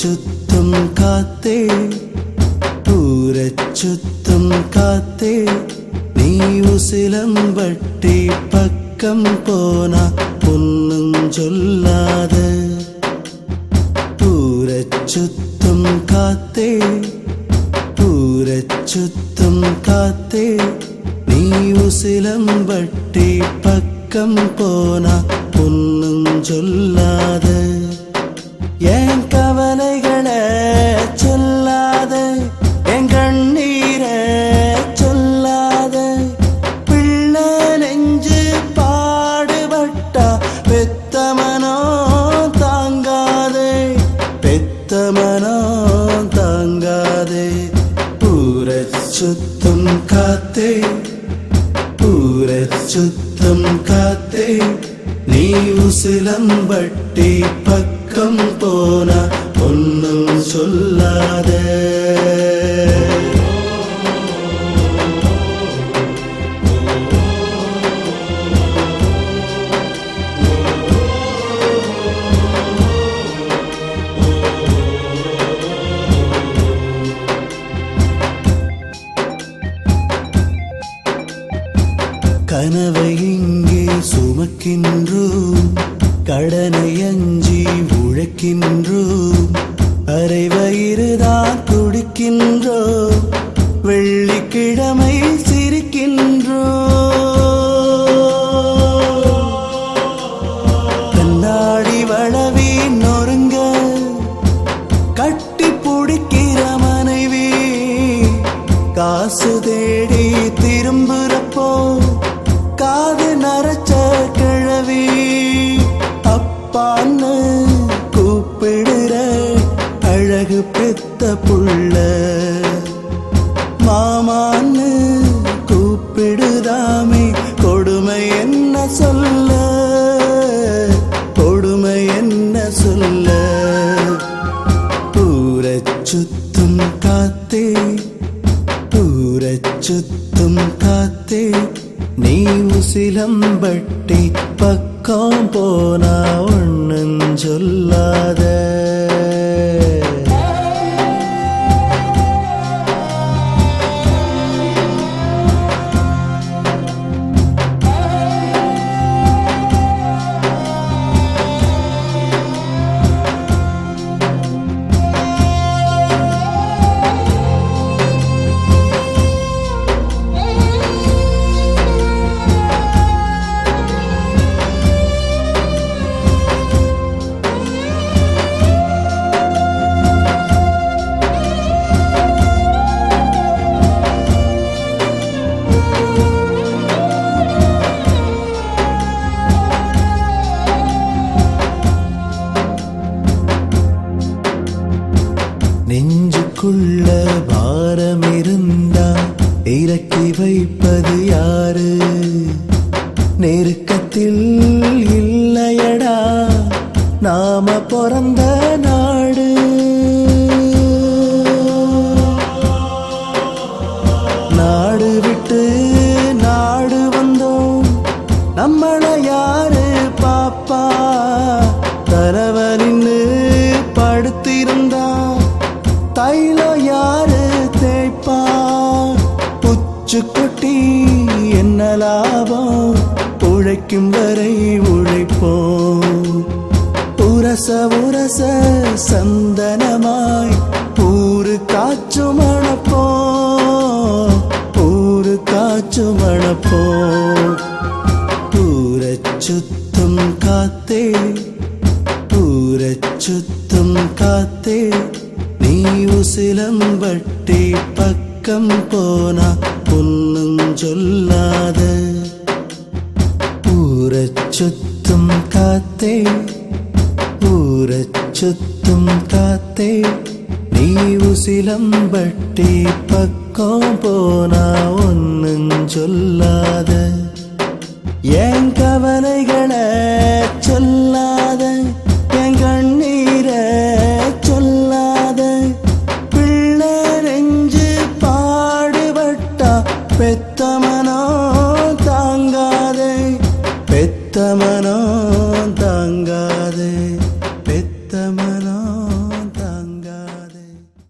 சுத்தும் காத்தே ஊரச்சுத்தும் காத்தே நீ உசிலம்பட்டி பக்கம் போனா பொன்னும் சொல்லாத ஊரச்சுத்தும் காத்தே ஊரச்சுத்தும் காத்தே நீ உசிலம்பட்டி பக்கம் போனா பொன்னும் சொல்லாத என் கவலைகளை சொல்லாத என் கண்ணீரை சொல்லாத பிள்ளை நெஞ்சு பாடுபட்டா பெத்தமனோ தாங்காதே பெத்தமனோ தாங்காதே ஊரச்சுத்தும் காத்தே ஊரச்சுத்தும் காத்தே நீ உசிலம்பட்டி பக்கம் போனா ஒன்னும் சொல்லாத கனவை இங்கே சுமக்கின்றோம் கடனை அஞ்சி உழைக்கின்றோம் அரை வயிறுதான் குடிக்கின்றோம் வெள்ளிக்கிழமை சிரிக்கின்றோம் கண்ணாடி வளவி நொறுங்க கட்டி பிடிக்கிற மனைவி காசு தேடி திரும்புறப்போ காது நரைச்ச கிழவி அப்பான்னு கூப்பிடுற அழகு பெத்த புள்ள மாமான்னு கூப்பிடுதாமே கொடுமை என்ன சொல்ல கொடுமை என்ன சொல்ல ஊரச்சுத்தும் காத்தே ஊரச்சுத்தும் காத்தே நீ உசிலம்பட்டி பக்கம் போனா ஒன்னும் சொல்லாத நெஞ்சுக்குள்ள பாரம் இருந்தா இறக்கி வைப்பது யாரு நெருக்கத்தில் இல்லையடா நாம பிறந்த நாடு நாடு விட்டு நாடு வந்தோம் நம்மள யாரு பாப்பா தலைவனின்னு படுத்திருந்தா தைலம் யாரு தேய்ப்பா புச்சு கொட்டி என்ன லாபம் உழைக்கும் வரை உழைப்போம் உரச உரச சந்தனமாய் ஊரு காற்று மணப்போம் ஊரு காற்று மணப்போம் ஊரச்சுத்தும் காத்தே ஊரச்சுத்தும் காத்தே நீ உசிலம்பட்டி பக்கம் போனா ஒன்னும் சொல்லாத ஊரச்சுத்தும் காத்தே ஊரச்சுத்தும் சுத்தும் காத்தே நீ உசிலம்பட்டி பக்கம் போனா